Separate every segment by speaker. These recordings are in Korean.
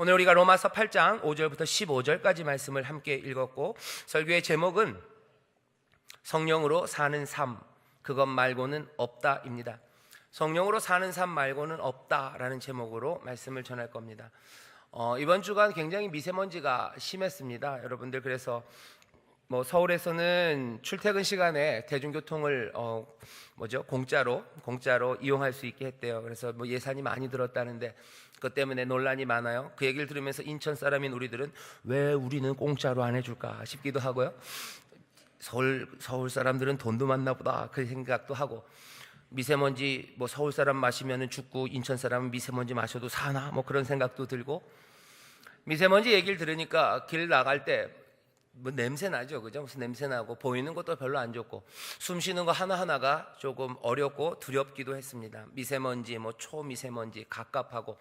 Speaker 1: 오늘 우리가 로마서 8장 5절부터 15절까지 말씀을 함께 읽었고, 설교의 제목은 성령으로 사는 삶, 그것 말고는 없다입니다. 성령으로 사는 삶 말고는 없다라는 제목으로 말씀을 전할 겁니다. 이번 주간 굉장히 미세먼지가 심했습니다, 여러분들. 그래서 서울에서는 출퇴근 시간에 대중교통을 공짜로 이용할 수 있게 했대요. 그래서 예산이 많이 들었다는데 그것 때문에 논란이 많아요. 그 얘기를 들으면서 인천 사람인 우리들은 왜 우리는 공짜로 안 해줄까 싶기도 하고요. 서울 사람들은 돈도 많나 보다, 그 생각도 하고, 미세먼지 서울 사람 마시면은 죽고 인천 사람은 미세먼지 마셔도 사나 그런 생각도 들고, 미세먼지 얘기를 들으니까 길 나갈 때 냄새 나죠, 그죠? 무슨 냄새 나고, 보이는 것도 별로 안 좋고, 숨 쉬는 거 하나하나가 조금 어렵고 두렵기도 했습니다. 미세먼지, 초미세먼지, 갑갑하고,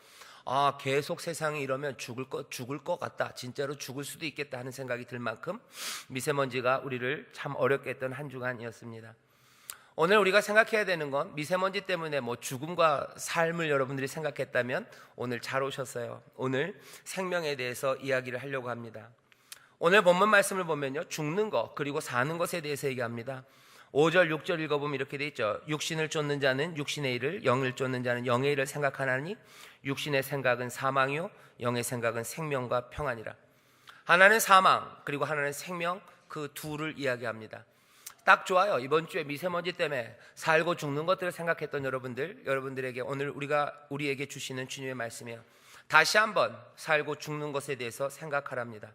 Speaker 1: 계속 세상이 이러면 죽을 것 같다, 진짜로 죽을 수도 있겠다 하는 생각이 들 만큼 미세먼지가 우리를 참 어렵게 했던 한 주간이었습니다. 오늘 우리가 생각해야 되는 건, 미세먼지 때문에 죽음과 삶을 여러분들이 생각했다면 오늘 잘 오셨어요. 오늘 생명에 대해서 이야기를 하려고 합니다. 오늘 본문 말씀을 보면요, 죽는 것 그리고 사는 것에 대해서 얘기합니다. 5절 6절 읽어보면 이렇게 돼 있죠. 육신을 쫓는 자는 육신의 일을, 영을 쫓는 자는 영의 일을 생각하나니 육신의 생각은 사망이요 영의 생각은 생명과 평안이라. 하나는 사망 그리고 하나는 생명, 그 둘을 이야기합니다. 딱 좋아요. 이번 주에 미세먼지 때문에 살고 죽는 것들을 생각했던 여러분들에게 오늘 우리에게 주시는 주님의 말씀이에요. 다시 한번 살고 죽는 것에 대해서 생각하랍니다.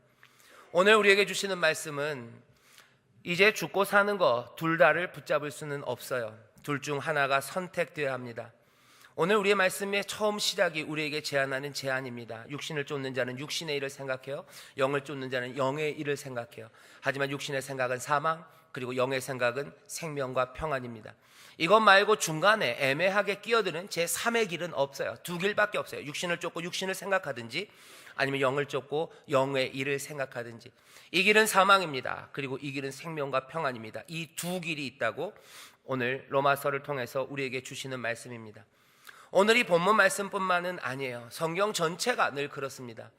Speaker 1: 오늘 우리에게 주시는 말씀은, 이제 죽고 사는 거 둘 다를 붙잡을 수는 없어요. 둘 중 하나가 선택되어야 합니다. 오늘 우리의 말씀의 처음 시작이 우리에게 제안하는 제안입니다. 육신을 쫓는 자는 육신의 일을 생각해요, 영을 쫓는 자는 영의 일을 생각해요. 하지만 육신의 생각은 사망, 그리고 영의 생각은 생명과 평안입니다. 이것 말고 중간에 애매하게 끼어드는 제3의 길은 없어요. 두 길밖에 없어요. 육신을 쫓고 육신을 생각하든지, 아니면 영을 쫓고 영의 일을 생각하든지. 이 길은 사망입니다. 그리고 이 길은 생명과 평안입니다. 이 두 길이 있다고 오늘 로마서를 통해서 우리에게 주시는 말씀입니다. 오늘 이 본문 말씀뿐만은 아니에요. 성경 전체가 늘 그렇습니다.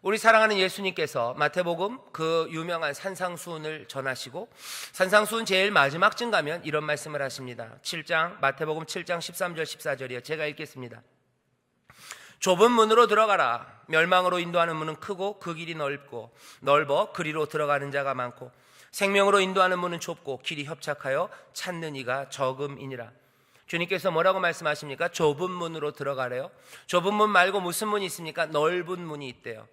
Speaker 1: 우리 사랑하는 예수님께서 마태복음 그 유명한 산상수훈을 전하시고, 산상수훈 제일 마지막쯤 가면 이런 말씀을 하십니다. 마태복음 7장 13절 14절이요. 제가 읽겠습니다. 좁은 문으로 들어가라. 멸망으로 인도하는 문은 크고 그 길이 넓어 그리로 들어가는 자가 많고, 생명으로 인도하는 문은 좁고 길이 협착하여 찾는 이가 적음이니라. 주님께서 뭐라고 말씀하십니까? 좁은 문으로 들어가래요. 좁은 문 말고 무슨 문이 있습니까? 넓은 문이 있대요.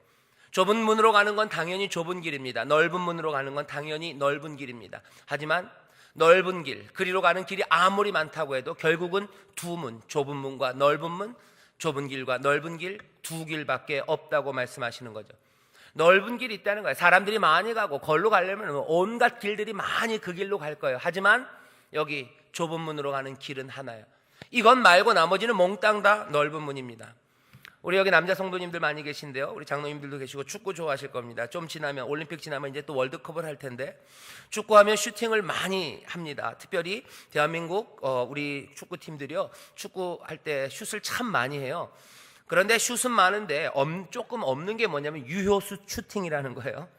Speaker 1: 좁은 문으로 가는 건 당연히 좁은 길입니다. 넓은 문으로 가는 건 당연히 넓은 길입니다. 하지만 넓은 길, 그리로 가는 길이 아무리 많다고 해도 결국은 두 문, 좁은 문과 넓은 문, 좁은 길과 넓은 길, 두 길밖에 없다고 말씀하시는 거죠. 넓은 길이 있다는 거예요. 사람들이 많이 가고, 걸로 가려면 온갖 길들이 많이 그 길로 갈 거예요. 하지만 여기 좁은 문으로 가는 길은 하나예요. 이것 말고 나머지는 몽땅 다 넓은 문입니다. 우리 여기 남자 성도님들 많이 계신데요, 우리 장로님들도 계시고 축구 좋아하실 겁니다. 좀 지나면, 올림픽 지나면 이제 또 월드컵을 할 텐데, 축구하면 슈팅을 많이 합니다. 특별히 대한민국 우리 축구팀들이요, 축구할 때 슛을 참 많이 해요. 그런데 슛은 많은데 조금 없는 게 뭐냐면 유효 슈팅이라는 거예요.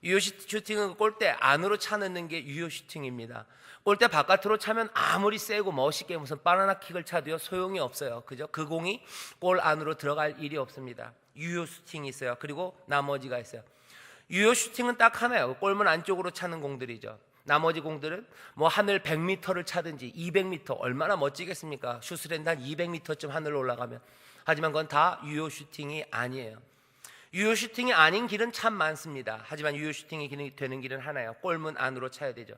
Speaker 1: 유효 슈팅은 골대 안으로 차 넣는 게 유효 슈팅입니다. 골대 바깥으로 차면 아무리 세고 멋있게 무슨 바나나 킥을 차도요 소용이 없어요. 그죠? 그 공이 골 안으로 들어갈 일이 없습니다. 유효 슈팅이 있어요. 그리고 나머지가 있어요. 유효 슈팅은 딱 하나예요. 골문 안쪽으로 차는 공들이죠. 나머지 공들은 하늘 100m를 차든지 200m, 얼마나 멋지겠습니까? 슛을 했는데 한 200m쯤 하늘로 올라가면. 하지만 그건 다 유효 슈팅이 아니에요. 유효 슈팅이 아닌 길은 참 많습니다. 하지만 유효 슈팅이 되는 길은 하나예요. 골문 안으로 차야 되죠.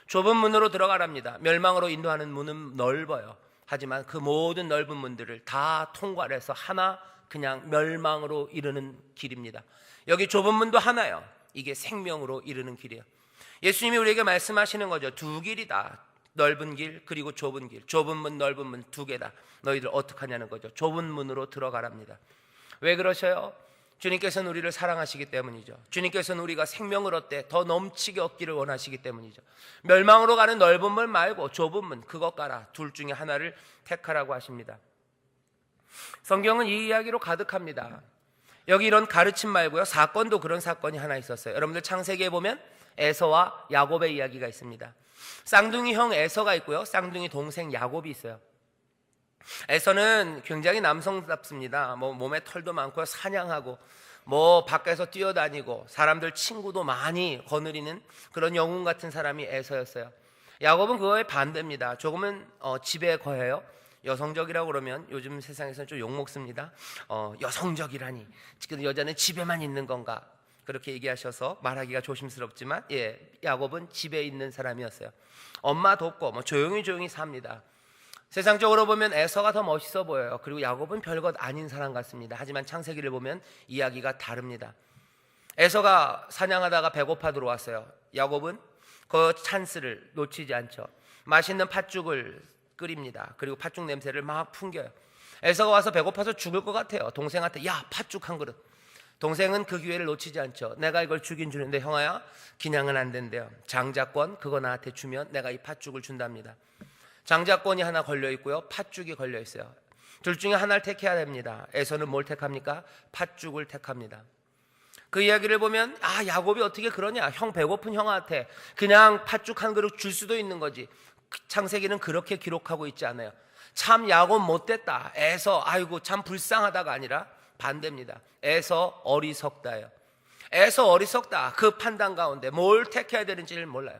Speaker 1: 좁은 문으로 들어가랍니다. 멸망으로 인도하는 문은 넓어요. 하지만 그 모든 넓은 문들을 다 통과를 해서 하나, 그냥 멸망으로 이르는 길입니다. 여기 좁은 문도 하나예요. 이게 생명으로 이르는 길이에요. 예수님이 우리에게 말씀하시는 거죠. 두 길이다. 넓은 길 그리고 좁은 길, 좁은 문 넓은 문 두 개다. 너희들 어떡하냐는 거죠. 좁은 문으로 들어가랍니다. 왜 그러셔요? 주님께서는 우리를 사랑하시기 때문이죠. 주님께서는 우리가 생명을 얻되 더 넘치게 얻기를 원하시기 때문이죠. 멸망으로 가는 넓은 문 말고 좁은 문, 그것 가라. 둘 중에 하나를 택하라고 하십니다. 성경은 이 이야기로 가득합니다. 여기 이런 가르침 말고요, 사건도 그런 사건이 하나 있었어요. 여러분들 창세기에 보면 에서와 야곱의 이야기가 있습니다. 쌍둥이 형 에서가 있고요, 쌍둥이 동생 야곱이 있어요. 에서는 굉장히 남성답습니다. 몸에 털도 많고요, 사냥하고 밖에서 뛰어다니고 사람들 친구도 많이 거느리는 그런 영웅 같은 사람이 에서였어요. 야곱은 그거에 반대입니다. 조금은 집에 거해요. 여성적이라고 그러면 요즘 세상에서는 좀 욕먹습니다. 여성적이라니, 여자는 집에만 있는 건가, 그렇게 얘기하셔서 말하기가 조심스럽지만, 야곱은 집에 있는 사람이었어요. 엄마 돕고 조용히 삽니다. 세상적으로 보면 에서가 더 멋있어 보여요. 그리고 야곱은 별것 아닌 사람 같습니다. 하지만 창세기를 보면 이야기가 다릅니다. 에서가 사냥하다가 배고파 들어왔어요. 야곱은 그 찬스를 놓치지 않죠. 맛있는 팥죽을 끓입니다. 그리고 팥죽 냄새를 막 풍겨요. 에서가 와서 배고파서 죽을 것 같아요. 동생한테 야, 팥죽 한 그릇. 동생은 그 기회를 놓치지 않죠. 내가 이걸 주긴 주는데 형아야, 그냥은 안 된대요. 장자권 그거 나한테 주면 내가 이 팥죽을 준답니다. 장자권이 하나 걸려 있고요, 팥죽이 걸려 있어요. 둘 중에 하나를 택해야 됩니다. 에서는 뭘 택합니까? 팥죽을 택합니다. 그 이야기를 보면 야곱이 어떻게 그러냐, 형 배고픈 형한테 그냥 팥죽 한 그릇 줄 수도 있는 거지. 창세기는 그렇게 기록하고 있지 않아요. 참 야곱 못됐다, 에서 아이고 참 불쌍하다가 아니라 반대입니다. 에서 어리석다예요. 에서 어리석다, 그 판단 가운데 뭘 택해야 되는지를 몰라요.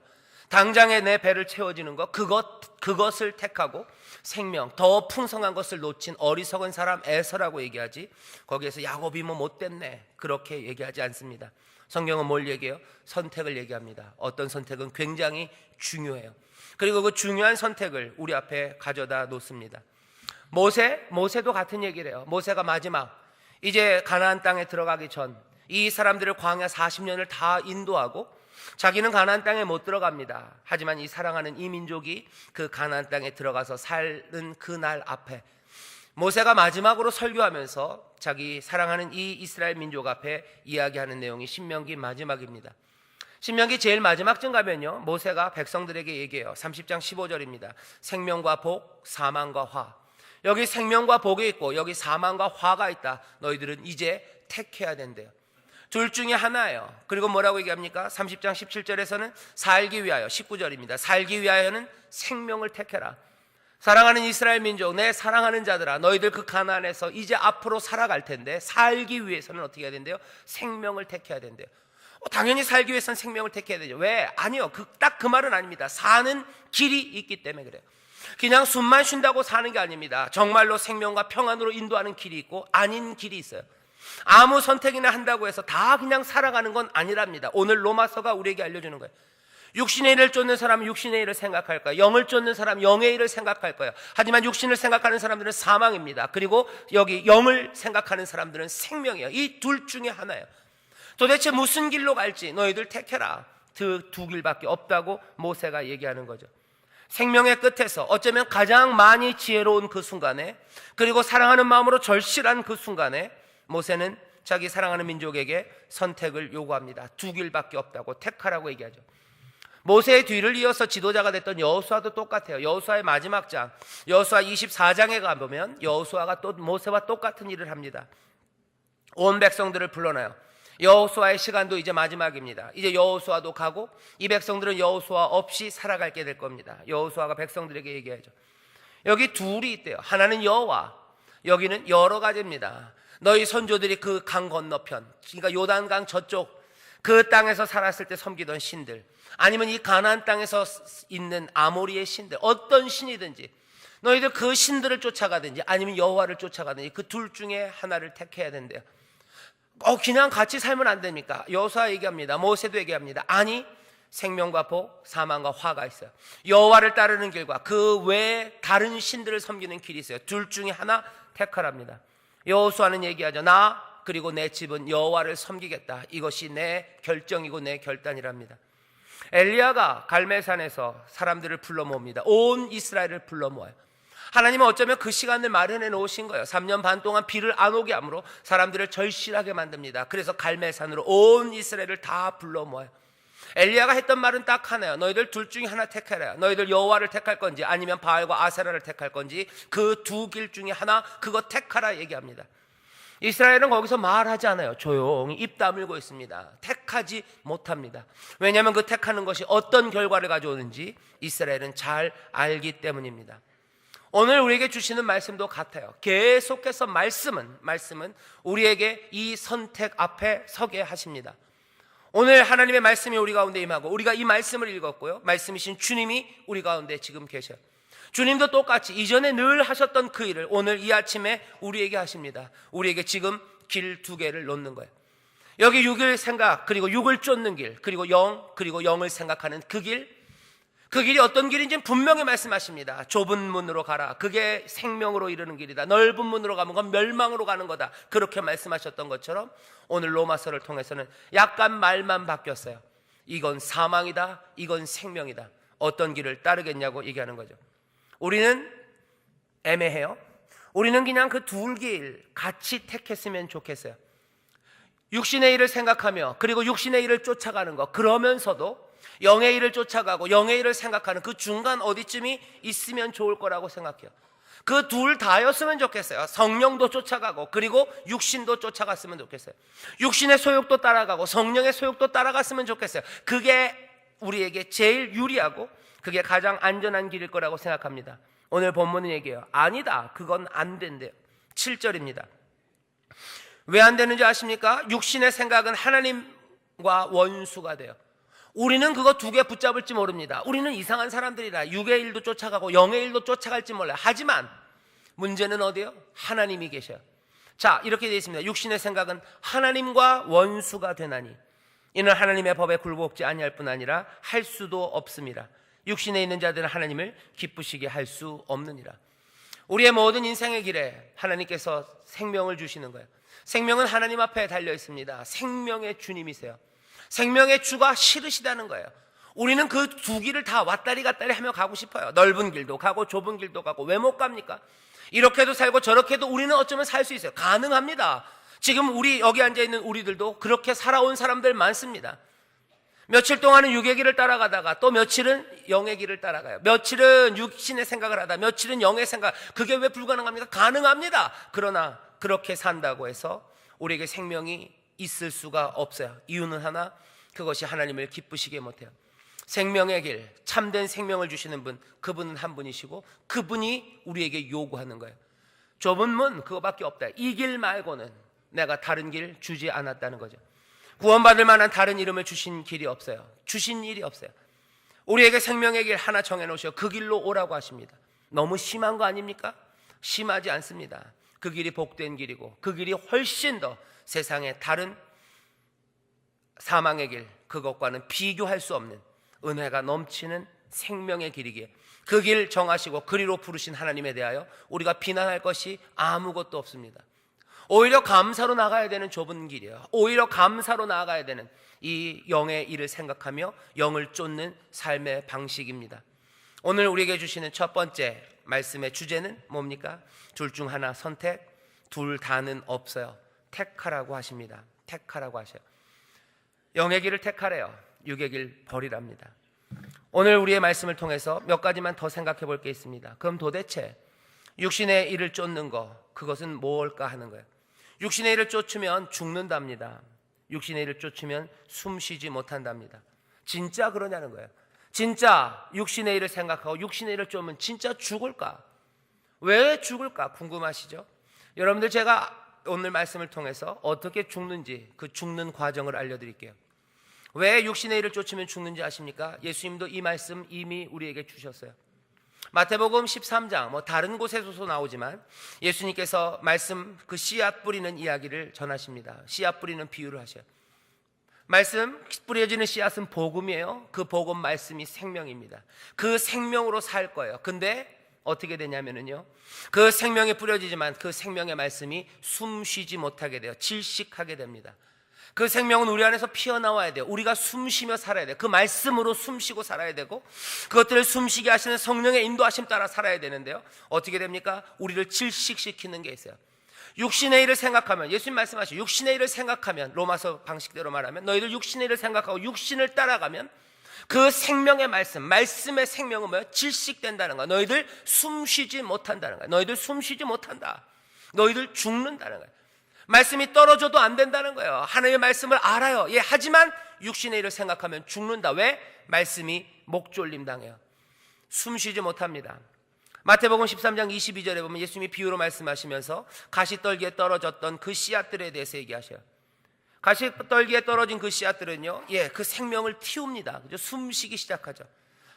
Speaker 1: 당장에 내 배를 채워지는 것, 그것을 택하고 생명, 더 풍성한 것을 놓친 어리석은 사람 에서라고 얘기하지, 거기에서 야곱이 못됐네 그렇게 얘기하지 않습니다. 성경은 뭘 얘기해요? 선택을 얘기합니다. 어떤 선택은 굉장히 중요해요. 그리고 그 중요한 선택을 우리 앞에 가져다 놓습니다. 모세도 같은 얘기를 해요. 모세가 마지막 이제 가나안 땅에 들어가기 전 이 사람들을 광야 40년을 다 인도하고 자기는 가나안 땅에 못 들어갑니다. 하지만 이 사랑하는 이 민족이 그 가나안 땅에 들어가서 사는 그날 앞에 모세가 마지막으로 설교하면서 자기 사랑하는 이 이스라엘 민족 앞에 이야기하는 내용이 신명기 마지막입니다. 신명기 제일 마지막쯤 가면요, 모세가 백성들에게 얘기해요. 30장 15절입니다. 생명과 복, 사망과 화. 여기 생명과 복이 있고 여기 사망과 화가 있다. 너희들은 이제 택해야 된대요. 둘 중에 하나예요. 그리고 뭐라고 얘기합니까? 30장 17절에서는 살기 위하여, 19절입니다. 살기 위하여는 생명을 택해라. 사랑하는 이스라엘 민족, 내 사랑하는 자들아, 너희들 그 가나안에서 이제 앞으로 살아갈 텐데 살기 위해서는 어떻게 해야 된대요? 생명을 택해야 된대요. 당연히 살기 위해서는 생명을 택해야 되죠. 왜? 아니요, 딱 그 말은 아닙니다. 사는 길이 있기 때문에 그래요. 그냥 숨만 쉰다고 사는 게 아닙니다. 정말로 생명과 평안으로 인도하는 길이 있고 아닌 길이 있어요. 아무 선택이나 한다고 해서 다 그냥 살아가는 건 아니랍니다. 오늘 로마서가 우리에게 알려주는 거예요. 육신의 일을 쫓는 사람은 육신의 일을 생각할 거예요. 영을 쫓는 사람은 영의 일을 생각할 거예요. 하지만 육신을 생각하는 사람들은 사망입니다. 그리고 여기 영을 생각하는 사람들은 생명이에요. 이 둘 중에 하나예요. 도대체 무슨 길로 갈지 너희들 택해라. 그 두 길밖에 없다고 모세가 얘기하는 거죠. 생명의 끝에서 어쩌면 가장 많이 지혜로운 그 순간에, 그리고 사랑하는 마음으로 절실한 그 순간에 모세는 자기 사랑하는 민족에게 선택을 요구합니다. 두 길밖에 없다고, 택하라고 얘기하죠. 모세의 뒤를 이어서 지도자가 됐던 여호수아도 똑같아요. 여호수아의 마지막 장, 여호수아 24장에 가보면 여호수아가 또 모세와 똑같은 일을 합니다. 온 백성들을 불러놔요. 여호수아의 시간도 이제 마지막입니다. 이제 여호수아도 가고 이 백성들은 여호수아 없이 살아가게 될 겁니다. 여호수아가 백성들에게 얘기하죠. 여기 둘이 있대요. 하나는 여호와, 여기는 여러 가지입니다. 너희 선조들이 그 강 건너편, 그러니까 요단강 저쪽 그 땅에서 살았을 때 섬기던 신들, 아니면 이 가나안 땅에서 있는 아모리의 신들, 어떤 신이든지 너희들 그 신들을 쫓아가든지 아니면 여호와를 쫓아가든지 그 둘 중에 하나를 택해야 된대요. 그냥 같이 살면 안 됩니까? 여호수아 얘기합니다. 모세도 얘기합니다. 아니, 생명과 복, 사망과 화가 있어요. 여호와를 따르는 길과 그 외에 다른 신들을 섬기는 길이 있어요. 둘 중에 하나 택하랍니다. 여호수아는 얘기하죠. 나 그리고 내 집은 여호와를 섬기겠다. 이것이 내 결정이고 내 결단이랍니다. 엘리야가 갈멜산에서 사람들을 불러 모읍니다. 온 이스라엘을 불러 모아요. 하나님은 어쩌면 그 시간을 마련해 놓으신 거예요. 3년 반 동안 비를 안 오게 함으로 사람들을 절실하게 만듭니다. 그래서 갈멜산으로 온 이스라엘을 다 불러 모아요. 엘리야가 했던 말은 딱 하나예요. 너희들 둘 중에 하나 택해라. 너희들 여호와를 택할 건지 아니면 바알과 아세라를 택할 건지 그 두 길 중에 하나, 그거 택하라 얘기합니다. 이스라엘은 거기서 말하지 않아요. 조용히 입 다물고 있습니다. 택하지 못합니다. 왜냐하면 그 택하는 것이 어떤 결과를 가져오는지 이스라엘은 잘 알기 때문입니다. 오늘 우리에게 주시는 말씀도 같아요. 계속해서 말씀은 우리에게 이 선택 앞에 서게 하십니다. 오늘 하나님의 말씀이 우리 가운데 임하고 우리가 이 말씀을 읽었고요, 말씀이신 주님이 우리 가운데 지금 계셔요. 주님도 똑같이 이전에 늘 하셨던 그 일을 오늘 이 아침에 우리에게 하십니다. 우리에게 지금 길 두 개를 놓는 거예요. 여기 6일 생각, 그리고 6을 쫓는 길, 그리고 영을 생각하는 그 길이 어떤 길인지 분명히 말씀하십니다. 좁은 문으로 가라. 그게 생명으로 이르는 길이다. 넓은 문으로 가면 그건 멸망으로 가는 거다. 그렇게 말씀하셨던 것처럼 오늘 로마서를 통해서는 약간 말만 바뀌었어요. 이건 사망이다, 이건 생명이다. 어떤 길을 따르겠냐고 얘기하는 거죠. 우리는 애매해요. 우리는 그냥 그 둘 길 같이 택했으면 좋겠어요. 육신의 일을 생각하며 그리고 육신의 일을 쫓아가는 것, 그러면서도 영의 일을 쫓아가고 영의 일을 생각하는 그 중간 어디쯤이 있으면 좋을 거라고 생각해요. 그 둘 다였으면 좋겠어요. 성령도 쫓아가고 그리고 육신도 쫓아갔으면 좋겠어요. 육신의 소욕도 따라가고 성령의 소욕도 따라갔으면 좋겠어요. 그게 우리에게 제일 유리하고 그게 가장 안전한 길일 거라고 생각합니다. 오늘 본문은 얘기해요. 아니다, 그건 안 된대요. 7절입니다. 왜 안 되는지 아십니까? 육신의 생각은 하나님과 원수가 돼요. 우리는 그거 두 개 붙잡을지 모릅니다. 우리는 이상한 사람들이라 육의 일도 쫓아가고 영의 일도 쫓아갈지 몰라요. 하지만 문제는 어디요? 하나님이 계셔요. 자, 이렇게 되어 있습니다. 육신의 생각은 하나님과 원수가 되나니 이는 하나님의 법에 굴복지 아니할 뿐 아니라 할 수도 없습니다. 육신에 있는 자들은 하나님을 기쁘시게 할 수 없느니라. 우리의 모든 인생의 길에 하나님께서 생명을 주시는 거예요. 생명은 하나님 앞에 달려 있습니다. 생명의 주님이세요. 생명의 주가 싫으시다는 거예요. 우리는 그 두 길을 다 왔다리 갔다리 하며 가고 싶어요. 넓은 길도 가고 좁은 길도 가고. 왜 못 갑니까? 이렇게도 살고 저렇게도 우리는 어쩌면 살 수 있어요. 가능합니다. 지금 우리 여기 앉아있는 우리들도 그렇게 살아온 사람들 많습니다. 며칠 동안은 육의 길을 따라가다가 또 며칠은 영의 길을 따라가요. 며칠은 육신의 생각을 하다 며칠은 영의 생각. 그게 왜 불가능합니까? 가능합니다. 그러나 그렇게 산다고 해서 우리에게 생명이 있을 수가 없어요. 이유는 하나, 그것이 하나님을 기쁘시게 못해요. 생명의 길, 참된 생명을 주시는 분, 그분은 한 분이시고 그분이 우리에게 요구하는 거예요. 좁은 문 그거밖에 없다. 이 길 말고는 내가 다른 길 주지 않았다는 거죠. 구원받을 만한 다른 이름을 주신 길이 없어요. 주신 일이 없어요. 우리에게 생명의 길 하나 정해놓으셔 그 길로 오라고 하십니다. 너무 심한 거 아닙니까? 심하지 않습니다. 그 길이 복된 길이고 그 길이 훨씬 더 세상의 다른 사망의 길, 그것과는 비교할 수 없는 은혜가 넘치는 생명의 길이기에 그 길 정하시고 그리로 부르신 하나님에 대하여 우리가 비난할 것이 아무것도 없습니다. 오히려 감사로 나가야 되는 좁은 길이에요. 오히려 감사로 나아가야 되는 이 영의 일을 생각하며 영을 쫓는 삶의 방식입니다. 오늘 우리에게 주시는 첫 번째 말씀의 주제는 뭡니까? 둘 중 하나 선택, 둘 다는 없어요. 택하라고 하십니다. 택하라고 하셔요. 영의 길을 택하래요. 육의 길 버리랍니다. 오늘 우리의 말씀을 통해서 몇 가지만 더 생각해 볼 게 있습니다. 그럼 도대체 육신의 일을 쫓는 거, 그것은 뭘까 하는 거예요. 육신의 일을 쫓으면 죽는답니다. 육신의 일을 쫓으면 숨 쉬지 못한답니다. 진짜 그러냐는 거예요. 진짜 육신의 일을 생각하고 육신의 일을 쫓으면 진짜 죽을까? 왜 죽을까? 궁금하시죠? 여러분들, 제가 오늘 말씀을 통해서 어떻게 죽는지 그 죽는 과정을 알려드릴게요. 왜 육신의 일을 쫓으면 죽는지 아십니까? 예수님도 이 말씀 이미 우리에게 주셨어요. 마태복음 13장 다른 곳에서도 나오지만 예수님께서 말씀 그 씨앗 뿌리는 이야기를 전하십니다. 씨앗 뿌리는 비유를 하셔요. 말씀 뿌려지는 씨앗은 복음이에요. 그 복음 말씀이 생명입니다. 그 생명으로 살 거예요. 근데 어떻게 되냐면요, 그 생명이 뿌려지지만 그 생명의 말씀이 숨 쉬지 못하게 돼요. 질식하게 됩니다. 그 생명은 우리 안에서 피어나와야 돼요. 우리가 숨쉬며 살아야 돼요. 그 말씀으로 숨쉬고 살아야 되고 그것들을 숨쉬게 하시는 성령의 인도하심 따라 살아야 되는데요, 어떻게 됩니까? 우리를 질식시키는 게 있어요. 육신의 일을 생각하면, 예수님 말씀하시죠. 육신의 일을 생각하면, 로마서 방식대로 말하면 너희들 육신의 일을 생각하고 육신을 따라가면 그 생명의 말씀의 생명은 뭐예요? 질식된다는 거야. 너희들 숨쉬지 못한다는 거야. 너희들 숨쉬지 못한다. 너희들 죽는다는 거야. 말씀이 떨어져도 안 된다는 거예요. 하나님의 말씀을 알아요. 예, 하지만 육신의 일을 생각하면 죽는다. 왜? 말씀이 목졸림 당해요. 숨 쉬지 못합니다. 마태복음 13장 22절에 보면 예수님이 비유로 말씀하시면서 가시떨기에 떨어졌던 그 씨앗들에 대해서 얘기하셔요. 가시떨기에 떨어진 그 씨앗들은요, 예, 그 생명을 틔웁니다. 그죠? 숨쉬기 시작하죠.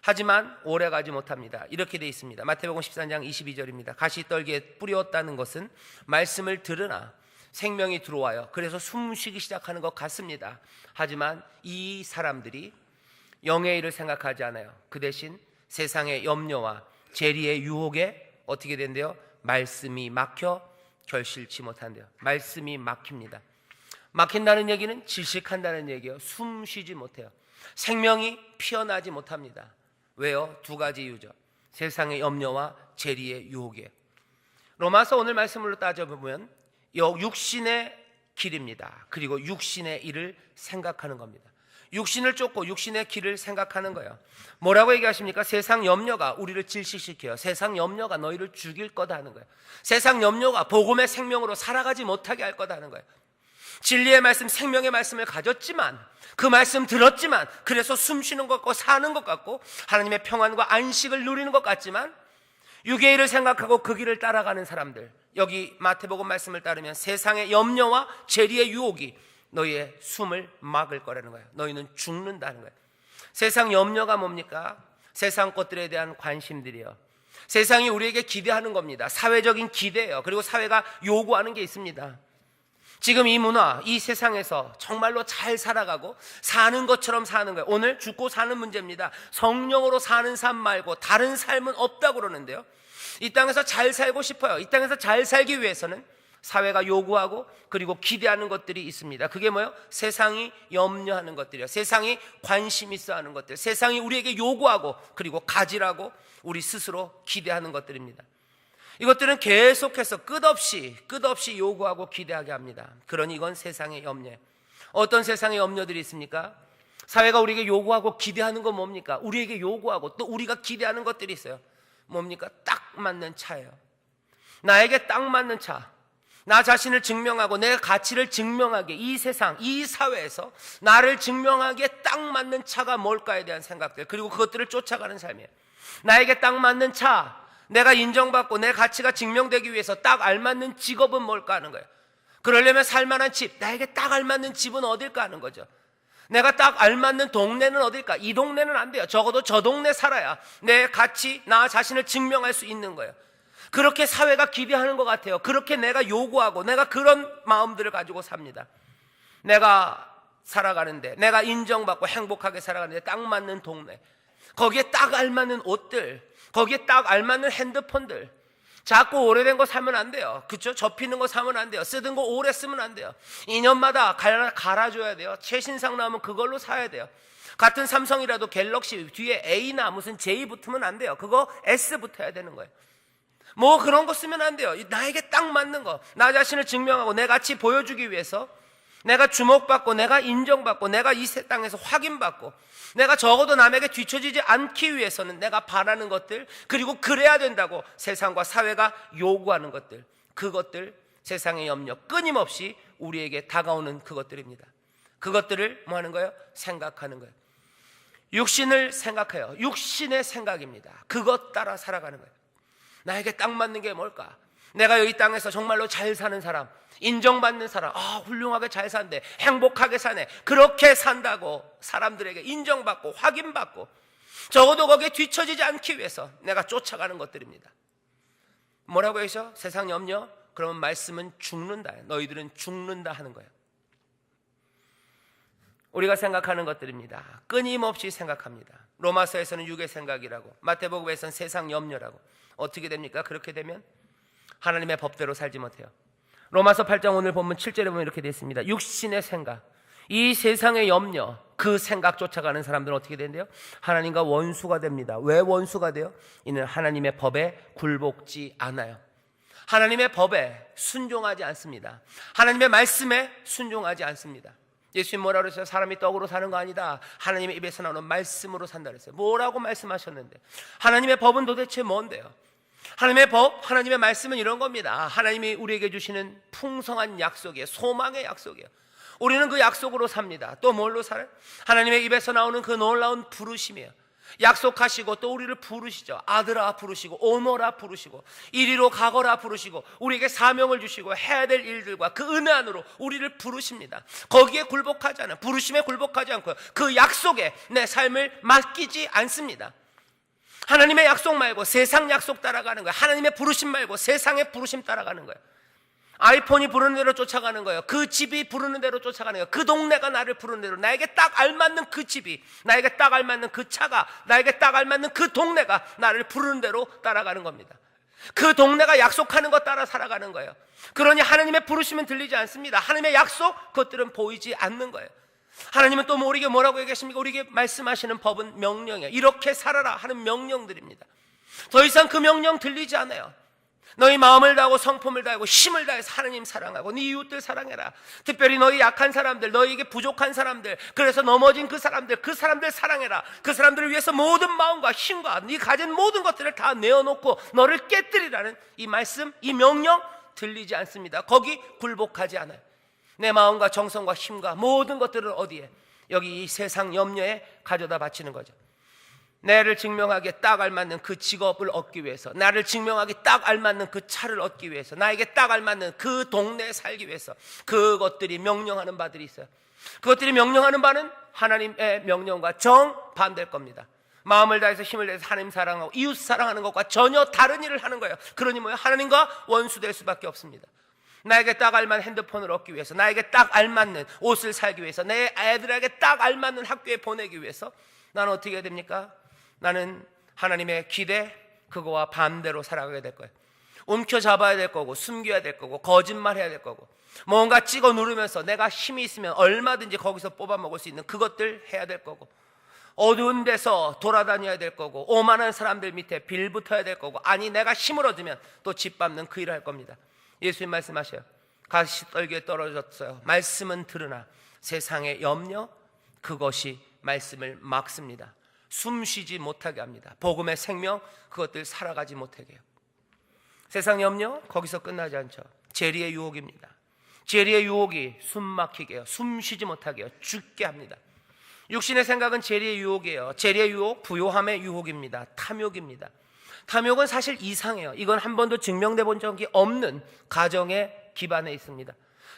Speaker 1: 하지만 오래가지 못합니다. 이렇게 되어 있습니다. 마태복음 13장 22절입니다. 가시떨기에 뿌렸다는 것은 말씀을 들으나 생명이 들어와요. 그래서 숨쉬기 시작하는 것 같습니다. 하지만 이 사람들이 영의 일을 생각하지 않아요. 그 대신 세상의 염려와 재리의 유혹에 어떻게 된대요? 말씀이 막혀 결실치 못한대요. 말씀이 막힙니다. 막힌다는 얘기는 질식한다는 얘기예요. 숨 쉬지 못해요. 생명이 피어나지 못합니다. 왜요? 두 가지 이유죠. 세상의 염려와 재리의 유혹이에요. 로마서 오늘 말씀으로 따져보면 육신의 길입니다. 그리고 육신의 일을 생각하는 겁니다. 육신을 쫓고 육신의 길을 생각하는 거예요. 뭐라고 얘기하십니까? 세상 염려가 우리를 질식시켜요. 세상 염려가 너희를 죽일 거다 하는 거예요. 세상 염려가 복음의 생명으로 살아가지 못하게 할 거다 하는 거예요. 진리의 말씀, 생명의 말씀을 가졌지만, 그 말씀 들었지만, 그래서 숨 쉬는 것 같고 사는 것 같고 하나님의 평안과 안식을 누리는 것 같지만 육의 일을 생각하고 그 길을 따라가는 사람들, 여기 마태복음 말씀을 따르면 세상의 염려와 재리의 유혹이 너희의 숨을 막을 거라는 거예요. 너희는 죽는다는 거예요. 세상 염려가 뭡니까? 세상 것들에 대한 관심들이요. 세상이 우리에게 기대하는 겁니다. 사회적인 기대예요. 그리고 사회가 요구하는 게 있습니다. 지금 이 문화, 이 세상에서 정말로 잘 살아가고 사는 것처럼 사는 거예요. 오늘 죽고 사는 문제입니다. 성령으로 사는 삶 말고 다른 삶은 없다고 그러는데요. 이 땅에서 잘 살고 싶어요. 이 땅에서 잘 살기 위해서는 사회가 요구하고 그리고 기대하는 것들이 있습니다. 그게 뭐예요? 세상이 염려하는 것들이요. 세상이 관심 있어 하는 것들, 세상이 우리에게 요구하고 그리고 가지라고 우리 스스로 기대하는 것들입니다. 이것들은 계속해서 끝없이 요구하고 기대하게 합니다. 그러니 이건 세상의 염려예요. 어떤 세상의 염려들이 있습니까? 사회가 우리에게 요구하고 기대하는 건 뭡니까? 우리에게 요구하고 또 우리가 기대하는 것들이 있어요. 뭡니까? 딱 맞는 차예요. 나에게 딱 맞는 차, 나 자신을 증명하고 내 가치를 증명하게, 이 세상, 이 사회에서 나를 증명하기에 딱 맞는 차가 뭘까에 대한 생각들, 그리고 그것들을 쫓아가는 삶이에요. 나에게 딱 맞는 차, 내가 인정받고 내 가치가 증명되기 위해서 딱 알맞는 직업은 뭘까 하는 거예요. 그러려면 살만한 집, 나에게 딱 알맞는 집은 어딜까 하는 거죠. 내가 딱 알맞는 동네는 어딜까? 이 동네는 안 돼요. 적어도 저 동네 살아야 내 가치, 나 자신을 증명할 수 있는 거예요. 그렇게 사회가 기대하는 것 같아요. 그렇게 내가 요구하고 내가 그런 마음들을 가지고 삽니다. 내가 살아가는데, 내가 인정받고 행복하게 살아가는데 딱 맞는 동네, 거기에 딱 알맞는 옷들, 거기에 딱 알맞는 핸드폰들, 자꾸 오래된 거 사면 안 돼요. 그렇죠? 접히는 거 사면 안 돼요. 쓰던 거 오래 쓰면 안 돼요. 2년마다 갈아줘야 돼요. 최신상 나오면 그걸로 사야 돼요. 같은 삼성이라도 갤럭시 뒤에 A나 무슨 J 붙으면 안 돼요. 그거 S 붙어야 되는 거예요. 뭐 그런 거 쓰면 안 돼요. 나에게 딱 맞는 거, 나 자신을 증명하고 내 가치 보여주기 위해서, 내가 주목받고 내가 인정받고 내가 이 땅에서 확인받고 내가 적어도 남에게 뒤처지지 않기 위해서는 내가 바라는 것들, 그리고 그래야 된다고 세상과 사회가 요구하는 것들, 그것들, 세상의 염려, 끊임없이 우리에게 다가오는 그것들입니다. 그것들을 뭐 하는 거예요? 생각하는 거예요. 육신을 생각해요. 육신의 생각입니다. 그것 따라 살아가는 거예요. 나에게 딱 맞는 게 뭘까? 내가 여기 땅에서 정말로 잘 사는 사람, 인정받는 사람, 훌륭하게 잘 산대, 행복하게 사네, 그렇게 산다고 사람들에게 인정받고 확인받고 적어도 거기에 뒤처지지 않기 위해서 내가 쫓아가는 것들입니다. 뭐라고 해서? 세상 염려? 그러면 말씀은 죽는다, 너희들은 죽는다 하는 거예요. 우리가 생각하는 것들입니다. 끊임없이 생각합니다. 로마서에서는 육의 생각이라고, 마태복음에서는 세상 염려라고. 어떻게 됩니까? 그렇게 되면 하나님의 법대로 살지 못해요. 로마서 8장 오늘 본문 7절에 보면 이렇게 되어 있습니다. 육신의 생각, 이 세상의 염려, 그 생각 쫓아가는 사람들은 어떻게 된대요? 하나님과 원수가 됩니다. 왜 원수가 돼요? 이는 하나님의 법에 굴복지 않아요. 하나님의 법에 순종하지 않습니다. 하나님의 말씀에 순종하지 않습니다. 예수님 뭐라고 그랬어요? 사람이 떡으로 사는 거 아니다, 하나님의 입에서 나오는 말씀으로 산다 그랬어요. 뭐라고 말씀하셨는데? 하나님의 법은 도대체 뭔데요? 하나님의 법, 하나님의 말씀은 이런 겁니다. 하나님이 우리에게 주시는 풍성한 약속이에요. 소망의 약속이에요. 우리는 그 약속으로 삽니다. 또 뭘로 살아요? 하나님의 입에서 나오는 그 놀라운 부르심이에요. 약속하시고 또 우리를 부르시죠. 아들아 부르시고 오너라 부르시고 이리로 가거라 부르시고 우리에게 사명을 주시고 해야 될 일들과 그 은혜 안으로 우리를 부르십니다. 거기에 굴복하지 않아요. 부르심에 굴복하지 않고요, 그 약속에 내 삶을 맡기지 않습니다. 하나님의 약속 말고 세상 약속 따라가는 거예요. 하나님의 부르심 말고 세상의 부르심 따라가는 거예요. 아이폰이 부르는 대로 쫓아가는 거예요. 그 집이 부르는 대로 쫓아가는 거예요. 그 동네가 나를 부르는 대로, 나에게 딱 알맞는 그 집이, 나에게 딱 알맞는 그 차가, 나에게 딱 알맞는 그 동네가 나를 부르는 대로 따라가는 겁니다. 그 동네가 약속하는 것 따라 살아가는 거예요. 그러니 하나님의 부르심은 들리지 않습니다. 하나님의 약속, 그것들은 보이지 않는 거예요. 하나님은 또 우리에게 뭐라고 얘기하십니까? 우리에게 말씀하시는 법은 명령이에요. 이렇게 살아라 하는 명령들입니다. 더 이상 그 명령 들리지 않아요. 너희 마음을 다하고 성품을 다하고 힘을 다해서 하나님 사랑하고 네 이웃들 사랑해라. 특별히 너희 약한 사람들, 너희에게 부족한 사람들, 그래서 넘어진 그 사람들 사랑해라. 그 사람들을 위해서 모든 마음과 힘과 네 가진 모든 것들을 다 내어놓고 너를 깨뜨리라는 이 말씀, 이 명령 들리지 않습니다. 거기 굴복하지 않아요. 내 마음과 정성과 힘과 모든 것들을 어디에? 여기 이 세상 염려에 가져다 바치는 거죠. 나를 증명하기에 딱 알맞는 그 직업을 얻기 위해서, 나를 증명하기 딱 알맞는 그 차를 얻기 위해서, 나에게 딱 알맞는 그 동네에 살기 위해서 그것들이 명령하는 바들이 있어요. 그것들이 명령하는 바는 하나님의 명령과 정반대일 겁니다. 마음을 다해서 힘을 다해서 하나님 사랑하고 이웃 사랑하는 것과 전혀 다른 일을 하는 거예요. 그러니 뭐예요? 하나님과 원수될 수밖에 없습니다. 나에게 딱 알맞는 핸드폰을 얻기 위해서, 나에게 딱 알맞는 옷을 살기 위해서, 내 애들에게 딱 알맞는 학교에 보내기 위해서 나는 어떻게 해야 됩니까? 나는 하나님의 기대, 그거와 반대로 살아가게 될 거예요. 움켜잡아야 될 거고, 숨겨야 될 거고, 거짓말해야 될 거고, 뭔가 찍어 누르면서 내가 힘이 있으면 얼마든지 거기서 뽑아먹을 수 있는 그것들 해야 될 거고, 어두운 데서 돌아다녀야 될 거고, 오만한 사람들 밑에 빌붙어야 될 거고, 아니 내가 힘을 얻으면 또 짓밟는 그 일을 할 겁니다. 예수님 말씀하셔요. 가시떨기에 떨어졌어요. 말씀은 들으나 세상의 염려, 그것이 말씀을 막습니다. 숨쉬지 못하게 합니다. 복음의 생명, 그것들 살아가지 못하게 해요. 세상 염려, 거기서 끝나지 않죠. 재리의 유혹입니다. 재리의 유혹이 숨 막히게 해요. 숨쉬지 못하게 해요. 죽게 합니다. 육신의 생각은 재리의 유혹이에요. 재리의 유혹, 부요함의 유혹입니다. 탐욕입니다. 탐욕은 사실 이상해요. 이건 한 번도 증명돼 본 적이 없는 가정의 기반에 있습니다.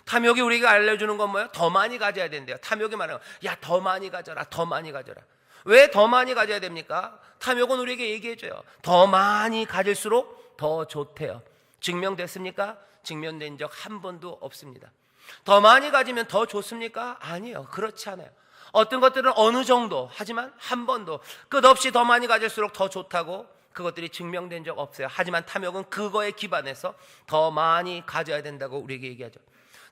Speaker 1: 탐욕이 우리가 알려주는 건 뭐예요? 더 많이 가져야 된대요. 탐욕이 말하는 야, 더 많이 가져라, 더 많이 가져라. 왜 더 많이 가져야 됩니까? 탐욕은 우리에게 얘기해줘요. 더 많이 가질수록 더 좋대요. 증명됐습니까? 증명된 적 한 번도 없습니다. 더 많이 가지면 더 좋습니까? 아니에요. 그렇지 않아요. 어떤 것들은 어느 정도, 하지만 한 번도 끝없이 더 많이 가질수록 더 좋다고 그것들이 증명된 적 없어요. 하지만 탐욕은 그거에 기반해서 더 많이 가져야 된다고 우리에게 얘기하죠.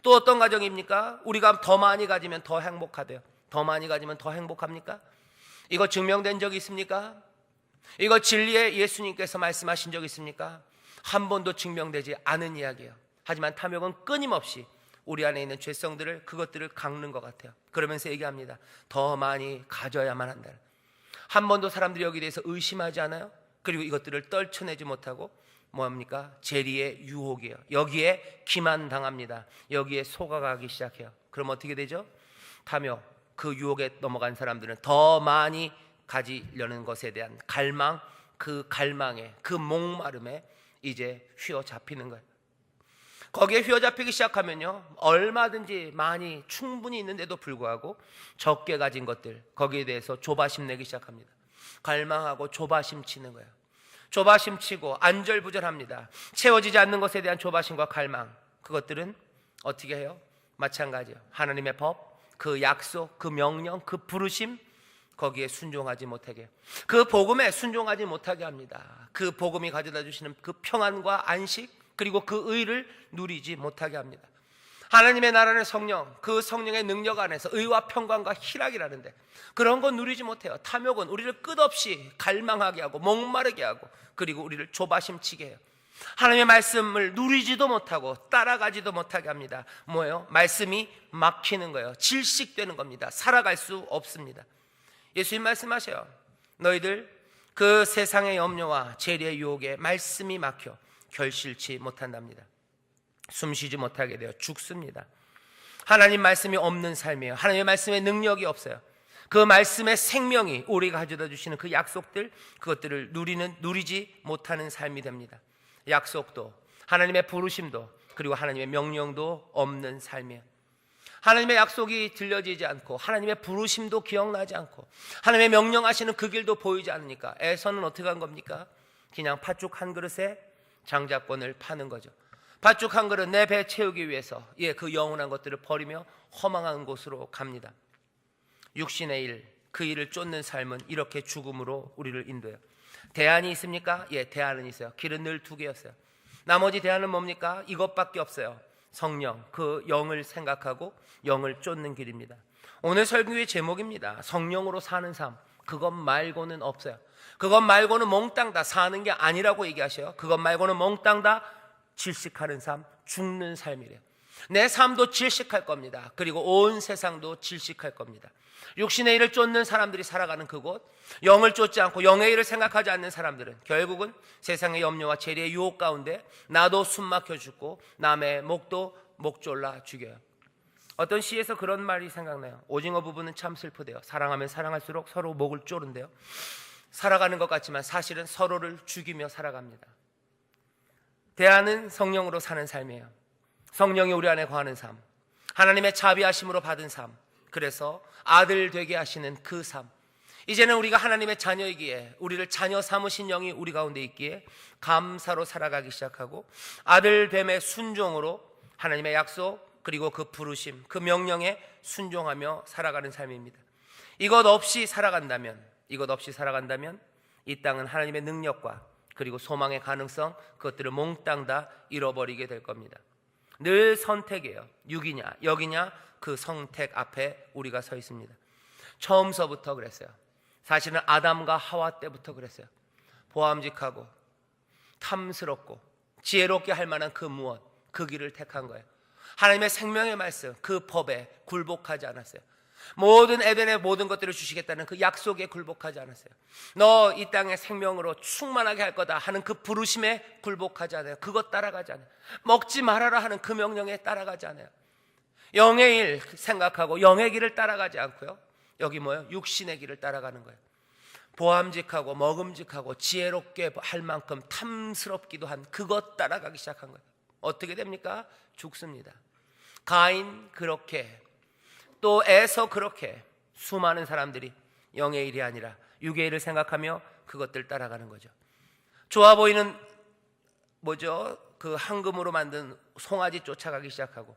Speaker 1: 또 어떤 가정입니까? 우리가 더 많이 가지면 더 행복하대요. 더 많이 가지면 더 행복합니까? 이거 증명된 적이 있습니까? 이거 진리에 예수님께서 말씀하신 적 있습니까? 한 번도 증명되지 않은 이야기예요. 하지만 탐욕은 끊임없이 우리 안에 있는 죄성들을, 그것들을 깎는 것 같아요. 그러면서 얘기합니다. 더 많이 가져야만 한다. 한 번도 사람들이 여기에 대해서 의심하지 않아요? 그리고 이것들을 떨쳐내지 못하고 뭐합니까? 재리의 유혹이에요. 여기에 기만당합니다. 여기에 속아가기 시작해요. 그럼 어떻게 되죠? 탐욕, 그 유혹에 넘어간 사람들은 더 많이 가지려는 것에 대한 갈망, 그 갈망에, 그 목마름에 이제 휘어잡히는 거예요. 거기에 휘어잡히기 시작하면요, 얼마든지 많이 충분히 있는데도 불구하고 적게 가진 것들, 거기에 대해서 조바심 내기 시작합니다. 갈망하고 조바심 치는 거예요. 조바심 치고 안절부절합니다. 채워지지 않는 것에 대한 조바심과 갈망, 그것들은 어떻게 해요? 마찬가지예요. 하나님의 법, 그 약속, 그 명령, 그 부르심, 거기에 순종하지 못하게 해요. 그 복음에 순종하지 못하게 합니다. 그 복음이 가져다 주시는 그 평안과 안식, 그리고 그 의를 누리지 못하게 합니다. 하나님의 나라는 성령, 그 성령의 능력 안에서 의와 평강과 희락이라는데 그런 건 누리지 못해요. 탐욕은 우리를 끝없이 갈망하게 하고 목마르게 하고, 그리고 우리를 조바심치게 해요. 하나님의 말씀을 누리지도 못하고 따라가지도 못하게 합니다. 뭐예요? 말씀이 막히는 거예요. 질식되는 겁니다. 살아갈 수 없습니다. 예수님 말씀하셔요. 너희들 그 세상의 염려와 재리의 유혹에 말씀이 막혀 결실치 못한답니다. 숨쉬지 못하게 되어 죽습니다. 하나님 말씀이 없는 삶이에요. 하나님의 말씀에 능력이 없어요. 그 말씀의 생명이 우리가 가져다 주시는 그 약속들, 그것들을 누리지 못하는 삶이 됩니다. 약속도, 하나님의 부르심도, 그리고 하나님의 명령도 없는 삶이에요. 하나님의 약속이 들려지지 않고 하나님의 부르심도 기억나지 않고 하나님의 명령하시는 그 길도 보이지 않으니까 에서는 어떻게 한 겁니까? 그냥 팥죽 한 그릇에 장자권을 파는 거죠. 팥죽 한 그릇 내 배 채우기 위해서 그 영원한 것들을 버리며 허망한 곳으로 갑니다. 육신의 일, 그 일을 쫓는 삶은 이렇게 죽음으로 우리를 인도해요. 대안이 있습니까? 대안은 있어요. 길은 늘 두 개였어요. 나머지 대안은 뭡니까? 이것밖에 없어요. 성령, 그 영을 생각하고 영을 쫓는 길입니다. 오늘 설교의 제목입니다. 성령으로 사는 삶, 그것 말고는 없어요. 그것 말고는 몽땅 다 사는 게 아니라고 얘기하셔요. 그것 말고는 몽땅 다 질식하는 삶, 죽는 삶이래요. 내 삶도 질식할 겁니다. 그리고 온 세상도 질식할 겁니다. 육신의 일을 쫓는 사람들이 살아가는 그곳, 영을 쫓지 않고 영의 일을 생각하지 않는 사람들은 결국은 세상의 염려와 재리의 유혹 가운데 나도 숨막혀 죽고 남의 목도 목 졸라 죽여요. 어떤 시에서 그런 말이 생각나요. 오징어 부부는 참 슬프대요. 사랑하면 사랑할수록 서로 목을 조른대요. 살아가는 것 같지만 사실은 서로를 죽이며 살아갑니다. 대안은 성령으로 사는 삶이에요. 성령이 우리 안에 거하는 삶, 하나님의 자비하심으로 받은 삶, 그래서 아들 되게 하시는 그 삶. 이제는 우리가 하나님의 자녀이기에, 우리를 자녀 삼으신 영이 우리 가운데 있기에 감사로 살아가기 시작하고 아들 됨의 순종으로 하나님의 약속, 그리고 그 부르심, 그 명령에 순종하며 살아가는 삶입니다. 이것 없이 살아간다면 이 땅은 하나님의 능력과 그리고 소망의 가능성, 그것들을 몽땅 다 잃어버리게 될 겁니다. 늘 선택이에요. 육이냐 여기냐, 그 선택 앞에 우리가 서 있습니다. 처음서부터 그랬어요. 사실은 아담과 하와 때부터 그랬어요. 보암직하고 탐스럽고 지혜롭게 할 만한 그 무엇, 그 길을 택한 거예요. 하나님의 생명의 말씀, 그 법에 굴복하지 않았어요. 모든 에덴의 모든 것들을 주시겠다는 그 약속에 굴복하지 않았어요. 너 이 땅의 생명으로 충만하게 할 거다 하는 그 부르심에 굴복하지 않아요. 그것 따라가지 않아요. 먹지 말아라 하는 그 명령에 따라가지 않아요. 영의 일 생각하고 영의 길을 따라가지 않고요, 여기 뭐예요? 육신의 길을 따라가는 거예요. 보암직하고 먹음직하고 지혜롭게 할 만큼 탐스럽기도 한 그것 따라가기 시작한 거예요. 어떻게 됩니까? 죽습니다. 가인 그렇게, 또 에서 그렇게, 수많은 사람들이 영의 일이 아니라 육의 일을 생각하며 그것들 따라가는 거죠. 좋아 보이는 그 황금으로 만든 송아지 쫓아가기 시작하고,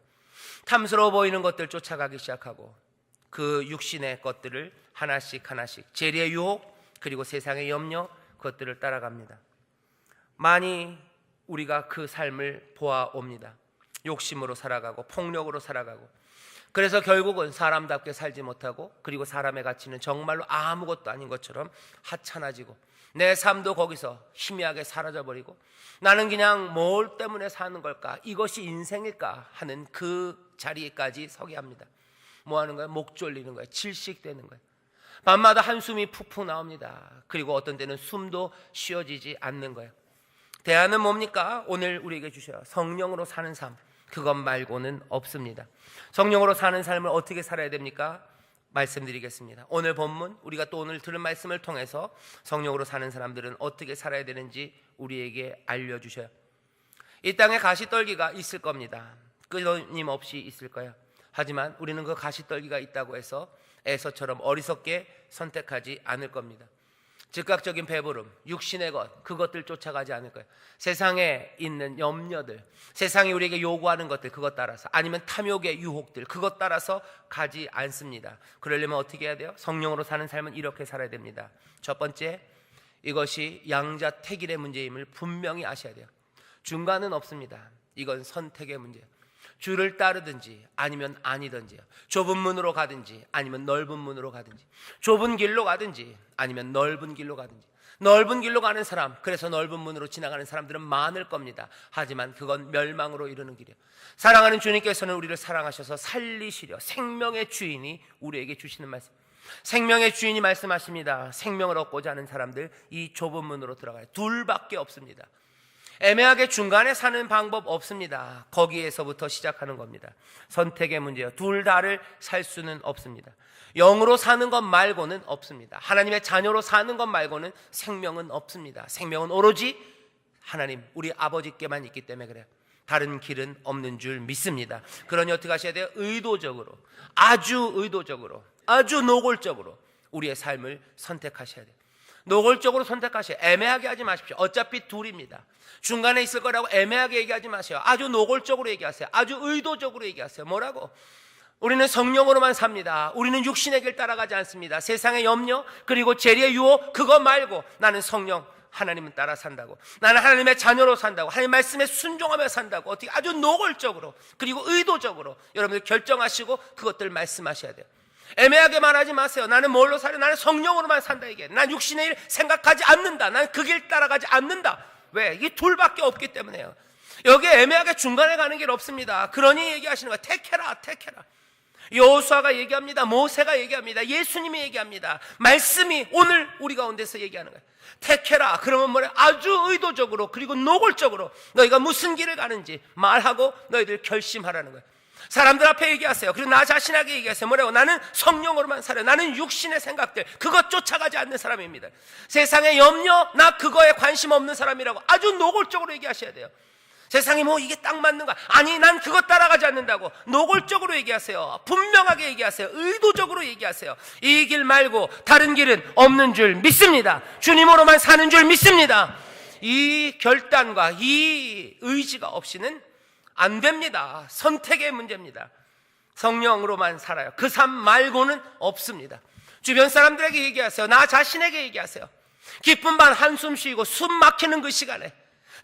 Speaker 1: 탐스러워 보이는 것들 쫓아가기 시작하고, 그 육신의 것들을 하나씩 재리의 유혹, 그리고 세상의 염려, 그것들을 따라갑니다. 많이 우리가 그 삶을 보아옵니다. 욕심으로 살아가고 폭력으로 살아가고, 그래서 결국은 사람답게 살지 못하고, 그리고 사람의 가치는 정말로 아무것도 아닌 것처럼 하찮아지고, 내 삶도 거기서 희미하게 사라져버리고, 나는 그냥 뭘 때문에 사는 걸까, 이것이 인생일까 하는 그 자리에까지 서게 합니다. 뭐 하는 거예요? 목 졸리는 거예요. 질식되는 거예요. 밤마다 한숨이 푹푹 나옵니다. 그리고 어떤 때는 숨도 쉬어지지 않는 거예요. 대안은 뭡니까? 오늘 우리에게 주셔요. 성령으로 사는 삶, 그것 말고는 없습니다. 성령으로 사는 삶을 어떻게 살아야 됩니까? 말씀드리겠습니다. 오늘 본문, 우리가 또 오늘 들은 말씀을 통해서 성령으로 사는 사람들은 어떻게 살아야 되는지 우리에게 알려주셔요. 이 땅에 가시떨기가 있을 겁니다. 끊임없이 있을 거예요. 하지만 우리는 그 가시떨기가 있다고 해서 에서처럼 어리석게 선택하지 않을 겁니다. 즉각적인 배부름, 육신의 것, 그것들 쫓아가지 않을 거예요. 세상에 있는 염려들, 세상이 우리에게 요구하는 것들, 그것 따라서, 아니면 탐욕의 유혹들, 그것 따라서 가지 않습니다. 그러려면 어떻게 해야 돼요? 성령으로 사는 삶은 이렇게 살아야 됩니다. 첫 번째, 이것이 양자택일의 문제임을 분명히 아셔야 돼요. 중간은 없습니다. 이건 선택의 문제예요. 주를 따르든지 아니면 아니든지요. 좁은 문으로 가든지 아니면 넓은 문으로 가든지, 좁은 길로 가든지 아니면 넓은 길로 가든지. 넓은 길로 가는 사람, 그래서 넓은 문으로 지나가는 사람들은 많을 겁니다. 하지만 그건 멸망으로 이르는 길이에요. 사랑하는 주님께서는 우리를 사랑하셔서 살리시려 생명의 주인이 우리에게 주시는 말씀, 생명의 주인이 말씀하십니다. 생명을 얻고자 하는 사람들 이 좁은 문으로 들어가요. 둘밖에 없습니다. 애매하게 중간에 사는 방법 없습니다. 거기에서부터 시작하는 겁니다. 선택의 문제예요. 둘 다를 살 수는 없습니다. 영으로 사는 것 말고는 없습니다. 하나님의 자녀로 사는 것 말고는 생명은 없습니다. 생명은 오로지 하나님 우리 아버지께만 있기 때문에 그래요. 다른 길은 없는 줄 믿습니다. 그러니 어떻게 하셔야 돼요? 의도적으로, 아주 의도적으로, 아주 노골적으로 우리의 삶을 선택하셔야 돼요. 노골적으로 선택하셔야 돼요. 애매하게 하지 마십시오. 어차피 둘입니다. 중간에 있을 거라고 애매하게 얘기하지 마세요. 아주 노골적으로 얘기하세요. 아주 의도적으로 얘기하세요. 뭐라고? 우리는 성령으로만 삽니다. 우리는 육신의 길 따라가지 않습니다. 세상의 염려 그리고 재리의 유혹 그거 말고 나는 성령 하나님은 따라 산다고, 나는 하나님의 자녀로 산다고, 하나님 말씀에 순종하며 산다고, 어떻게 아주 노골적으로 그리고 의도적으로 여러분들 결정하시고 그것들 말씀하셔야 돼요. 애매하게 말하지 마세요. 나는 뭘로 살아? 나는 성령으로만 산다. 이게 난 육신의 일 생각하지 않는다. 난 그 길 따라가지 않는다. 왜? 이 둘밖에 없기 때문에요. 여기에 애매하게 중간에 가는 길 없습니다. 그러니 얘기하시는 거예요. 택해라, 택해라. 여호수아가 얘기합니다. 모세가 얘기합니다. 예수님이 얘기합니다. 말씀이 오늘 우리 가운데서 얘기하는 거예요. 택해라. 그러면 뭐래? 아주 의도적으로 그리고 노골적으로 너희가 무슨 길을 가는지 말하고 너희들 결심하라는 거예요. 사람들 앞에 얘기하세요. 그리고 나 자신에게 얘기하세요. 뭐라고? 나는 성령으로만 살아요. 나는 육신의 생각들 그것 쫓아가지 않는 사람입니다. 세상의 염려 나 그거에 관심 없는 사람이라고 아주 노골적으로 얘기하셔야 돼요. 세상이 뭐 이게 딱 맞는가? 아니 난 그것 따라가지 않는다고 노골적으로 얘기하세요. 분명하게 얘기하세요. 의도적으로 얘기하세요. 이 길 말고 다른 길은 없는 줄 믿습니다. 주님으로만 사는 줄 믿습니다. 이 결단과 이 의지가 없이는 안 됩니다. 선택의 문제입니다. 성령으로만 살아요. 그 삶 말고는 없습니다. 주변 사람들에게 얘기하세요. 나 자신에게 얘기하세요. 기쁜 반 한숨 쉬고 숨 막히는 그 시간에,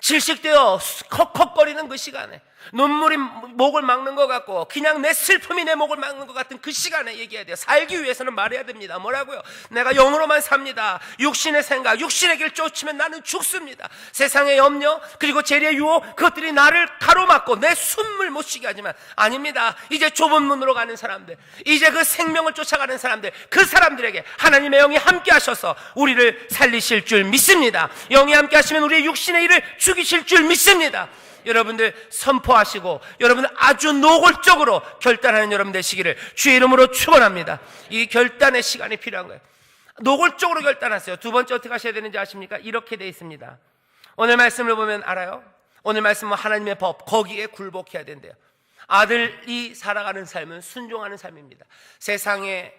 Speaker 1: 질식되어 컥컥거리는 그 시간에, 눈물이 목을 막는 것 같고 그냥 내 슬픔이 내 목을 막는 것 같은 그 시간에 얘기해야 돼요. 살기 위해서는 말해야 됩니다. 뭐라고요? 내가 영으로만 삽니다. 육신의 생각, 육신의 길 쫓으면 나는 죽습니다. 세상의 염려 그리고 재리의 유혹 그것들이 나를 가로막고 내 숨을 못 쉬게 하지만 아닙니다. 이제 좁은 문으로 가는 사람들, 이제 그 생명을 쫓아가는 사람들, 그 사람들에게 하나님의 영이 함께 하셔서 우리를 살리실 줄 믿습니다. 영이 함께 하시면 우리의 육신의 일을 죽이실 줄 믿습니다. 여러분들 선포하시고 여러분들 아주 노골적으로 결단하는 여러분 되시기를 주의 이름으로 축원합니다. 이 결단의 시간이 필요한 거예요. 노골적으로 결단하세요. 두 번째 어떻게 하셔야 되는지 아십니까? 이렇게 되어 있습니다. 오늘 말씀을 보면 알아요. 오늘 말씀은 하나님의 법 거기에 굴복해야 된대요. 아들이 살아가는 삶은 순종하는 삶입니다. 세상의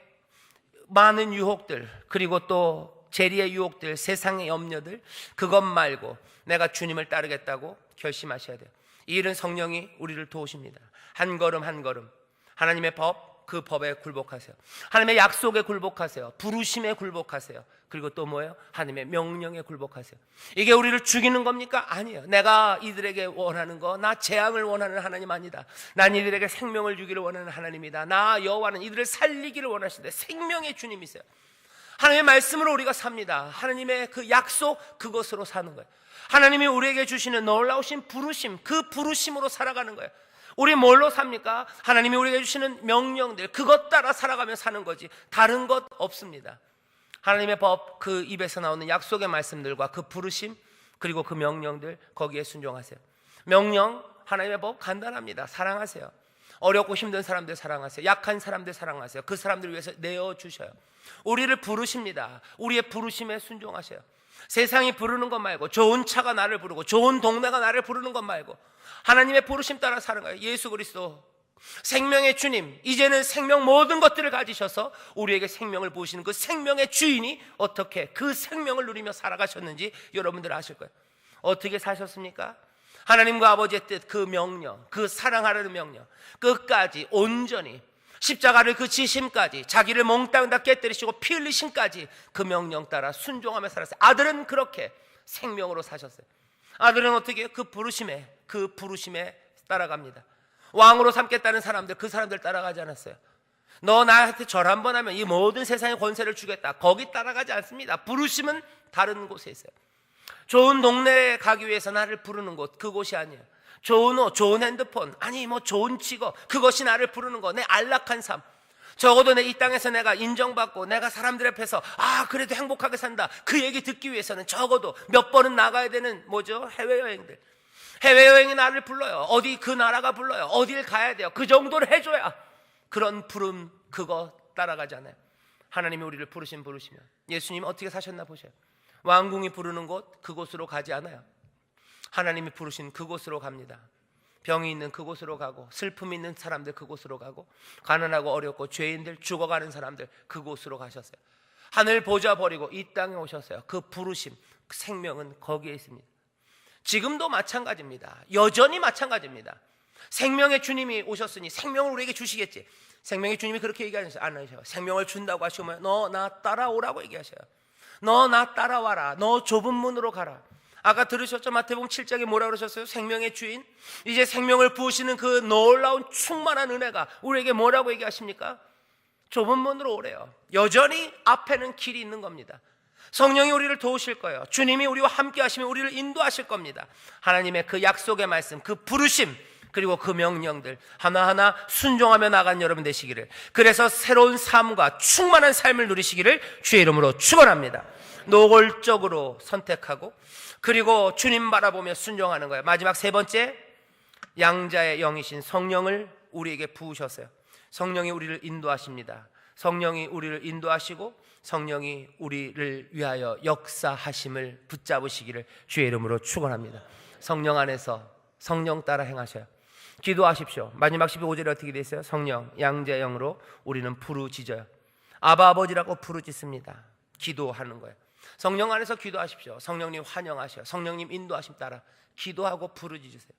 Speaker 1: 많은 유혹들 그리고 또 재리의 유혹들, 세상의 염려들 그것 말고 내가 주님을 따르겠다고 결심하셔야 돼요. 이 일은 성령이 우리를 도우십니다. 한 걸음 한 걸음 하나님의 법, 그 법에 굴복하세요. 하나님의 약속에 굴복하세요. 부르심에 굴복하세요. 그리고 또 뭐예요? 하나님의 명령에 굴복하세요. 이게 우리를 죽이는 겁니까? 아니에요. 내가 이들에게 원하는 거, 나 재앙을 원하는 하나님 아니다. 난 이들에게 생명을 주기를 원하는 하나님이다. 나 여호와는 이들을 살리기를 원하시는데 생명의 주님이세요. 하나님의 말씀으로 우리가 삽니다. 하나님의 그 약속 그것으로 사는 거예요. 하나님이 우리에게 주시는 놀라우신 부르심, 그 부르심으로 살아가는 거예요. 우리 뭘로 삽니까? 하나님이 우리에게 주시는 명령들 그것 따라 살아가며 사는 거지 다른 것 없습니다. 하나님의 법, 그 입에서 나오는 약속의 말씀들과 그 부르심 그리고 그 명령들 거기에 순종하세요. 명령, 하나님의 법 간단합니다. 사랑하세요. 어렵고 힘든 사람들 사랑하세요. 약한 사람들 사랑하세요. 그 사람들을 위해서 내어주셔요. 우리를 부르십니다. 우리의 부르심에 순종하셔요. 세상이 부르는 것 말고, 좋은 차가 나를 부르고 좋은 동네가 나를 부르는 것 말고 하나님의 부르심 따라 사는 거예요. 예수 그리스도 생명의 주님, 이제는 생명 모든 것들을 가지셔서 우리에게 생명을 부으시는 그 생명의 주인이 어떻게 그 생명을 누리며 살아가셨는지 여러분들 아실 거예요. 어떻게 사셨습니까? 하나님과 아버지의 뜻, 그 명령, 그 사랑하라는 명령 끝까지 온전히 십자가를 그 지심까지 자기를 몽땅 다 깨뜨리시고 피 흘리심까지 그 명령 따라 순종하며 살았어요. 아들은 그렇게 생명으로 사셨어요. 아들은 어떻게 해요? 그 부르심에 따라갑니다. 왕으로 삼겠다는 사람들, 그 사람들 따라가지 않았어요. 너 나한테 절 한번 하면 이 모든 세상의 권세를 주겠다, 거기 따라가지 않습니다. 부르심은 다른 곳에 있어요. 좋은 동네에 가기 위해서 나를 부르는 곳, 그곳이 아니에요. 좋은 옷, 좋은 핸드폰, 아니 뭐 좋은 직업, 그것이 나를 부르는 거, 내 안락한 삶. 적어도 내 이 땅에서 내가 인정받고 내가 사람들 앞에서 그래도 행복하게 산다, 그 얘기 듣기 위해서는 적어도 몇 번은 나가야 되는 해외여행들. 해외여행이 나를 불러요. 어디 그 나라가 불러요. 어딜 가야 돼요. 그 정도를 해줘야 그런 부름, 그거 따라가잖아요. 하나님이 우리를 부르시면 예수님 어떻게 사셨나 보세요. 왕궁이 부르는 곳, 그곳으로 가지 않아요. 하나님이 부르신 그곳으로 갑니다. 병이 있는 그곳으로 가고, 슬픔이 있는 사람들 그곳으로 가고, 가난하고 어렵고 죄인들, 죽어가는 사람들 그곳으로 가셨어요. 하늘 보좌 버리고 이 땅에 오셨어요. 그 부르심, 그 생명은 거기에 있습니다. 지금도 마찬가지입니다. 여전히 마찬가지입니다. 생명의 주님이 오셨으니 생명을 우리에게 주시겠지. 생명의 주님이 그렇게 얘기하셔요. 안 하셔요. 생명을 준다고 하시면 너 나 따라오라고 얘기하셔요. 너 나 따라와라. 너 좁은 문으로 가라. 아까 들으셨죠? 마태복음 7장에 뭐라 그러셨어요? 생명의 주인, 이제 생명을 부으시는 그 놀라운 충만한 은혜가 우리에게 뭐라고 얘기하십니까? 좁은 문으로 오래요. 여전히 앞에는 길이 있는 겁니다. 성령이 우리를 도우실 거예요. 주님이 우리와 함께 하시면 우리를 인도하실 겁니다. 하나님의 그 약속의 말씀, 그 부르심, 그리고 그 명령들 하나하나 순종하며 나간 여러분 되시기를, 그래서 새로운 삶과 충만한 삶을 누리시기를 주의 이름으로 축원합니다. 노골적으로 선택하고, 그리고 주님 바라보며 순종하는 거예요. 마지막 세 번째, 양자의 영이신 성령을 우리에게 부으셨어요. 성령이 우리를 인도하십니다. 성령이 우리를 인도하시고 성령이 우리를 위하여 역사하심을 붙잡으시기를 주의 이름으로 축원합니다. 성령 안에서 성령 따라 행하셔요. 기도하십시오. 마지막 15절에 어떻게 되어 있어요? 성령, 양자의 영으로 우리는 부르짖어요. 아바 아버지라고 부르짖습니다. 기도하는 거예요. 성령 안에서 기도하십시오. 성령님 환영하셔요. 성령님 인도하심 따라 기도하고 부르짖으세요.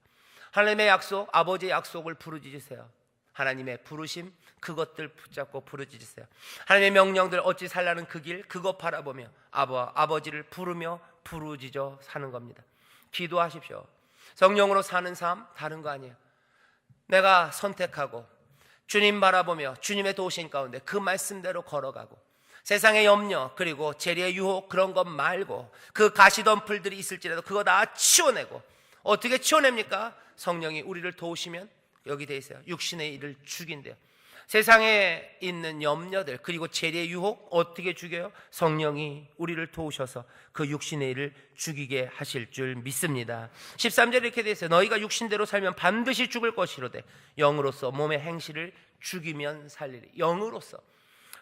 Speaker 1: 하나님의 약속, 아버지의 약속을 부르짖으세요. 하나님의 부르심, 그것들 붙잡고 부르짖으세요. 하나님의 명령들, 어찌 살라는 그 길, 그것 바라보며 아버지를 부르며 부르짖어 사는 겁니다. 기도하십시오. 성령으로 사는 삶 다른 거 아니에요. 내가 선택하고 주님 바라보며 주님의 도우심 가운데 그 말씀대로 걸어가고, 세상의 염려 그리고 재리의 유혹 그런 것 말고, 그 가시덤불들이 있을지라도 그거 다 치워내고. 어떻게 치워냅니까? 성령이 우리를 도우시면 여기 돼 있어요. 육신의 일을 죽인대요. 세상에 있는 염려들 그리고 재리의 유혹 어떻게 죽여요? 성령이 우리를 도우셔서 그 육신의 일을 죽이게 하실 줄 믿습니다. 13절에 이렇게 돼 있어요. 너희가 육신대로 살면 반드시 죽을 것이로되 영으로서 몸의 행실을 죽이면 살리리. 영으로서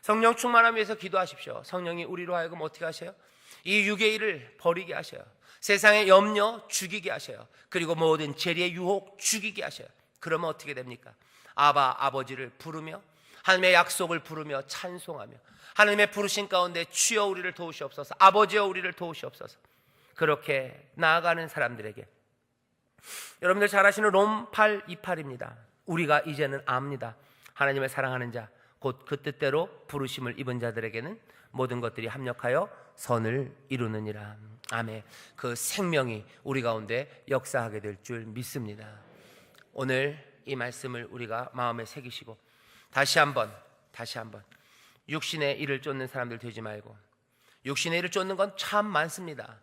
Speaker 1: 성령 충만함 위해서 기도하십시오. 성령이 우리로 하여금 어떻게 하셔요? 이 육의 일을 버리게 하셔요. 세상의 염려 죽이게 하셔요. 그리고 모든 재리의 유혹 죽이게 하셔요. 그러면 어떻게 됩니까? 아버지를 부르며 하나님의 약속을 부르며 찬송하며 하나님의 부르신 가운데 주여 우리를 도우시옵소서, 아버지여 우리를 도우시옵소서, 그렇게 나아가는 사람들에게, 여러분들 잘 아시는 롬 8:28입니다. 우리가 이제는 압니다. 하나님을 사랑하는 자 곧 그 뜻대로 부르심을 입은 자들에게는 모든 것들이 합력하여 선을 이루느니라. 아멘. 그 생명이 우리 가운데 역사하게 될 줄 믿습니다. 오늘 이 말씀을 우리가 마음에 새기시고 다시 한번 육신의 일을 쫓는 사람들 되지 말고, 육신의 일을 쫓는 건 참 많습니다.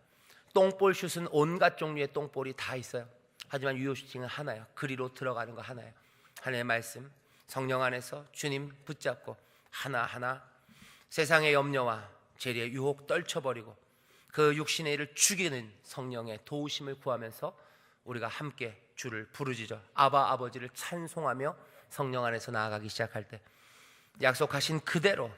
Speaker 1: 똥볼 슛은 온갖 종류의 똥볼이 다 있어요. 하지만 유효 슈팅은 하나예요. 그리로 들어가는 거 하나예요. 하나님의 말씀, 성령 안에서 주님 붙잡고 하나하나 세상의 염려와 재리의 유혹 떨쳐버리고 그 육신의 일을 죽이는 성령의 도우심을 구하면서 우리가 함께 주를 부르짖어 아버지를 찬송하며 성령 안에서 나아가기 시작할 때, 약속하신 그대로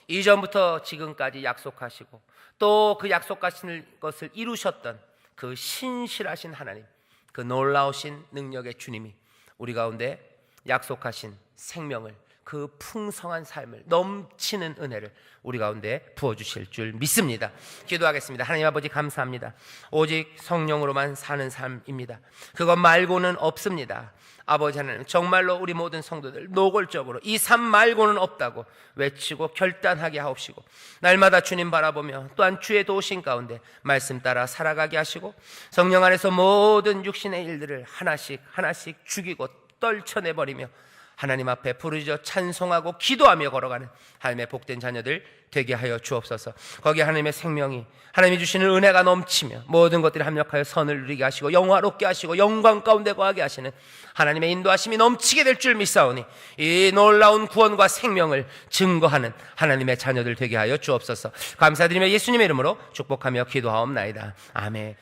Speaker 1: 이전부터 지금까지 약속하시고 또 그 약속하신 것을 이루셨던 그 신실하신 하나님, 그 놀라우신 능력의 주님이 우리 가운데 약속하신 생명을, 그 풍성한 삶을, 넘치는 은혜를 우리 가운데 부어주실 줄 믿습니다. 기도하겠습니다. 하나님 아버지 감사합니다. 오직 성령으로만 사는 삶입니다. 그것 말고는 없습니다. 아버지 하나님, 정말로 우리 모든 성도들 노골적으로 이 삶 말고는 없다고 외치고 결단하게 하옵시고, 날마다 주님 바라보며 또한 주의 도우심 가운데 말씀 따라 살아가게 하시고, 성령 안에서 모든 육신의 일들을 하나씩 죽이고 떨쳐내버리며 하나님 앞에 부르짖어 찬송하고 기도하며 걸어가는 하나님의 복된 자녀들 되게 하여 주옵소서. 거기에 하나님의 생명이, 하나님이 주시는 은혜가 넘치며 모든 것들이 합력하여 선을 누리게 하시고 영화롭게 하시고 영광 가운데 거하게 하시는 하나님의 인도하심이 넘치게 될 줄 믿사오니 이 놀라운 구원과 생명을 증거하는 하나님의 자녀들 되게 하여 주옵소서. 감사드리며 예수님의 이름으로 축복하며 기도하옵나이다. 아멘.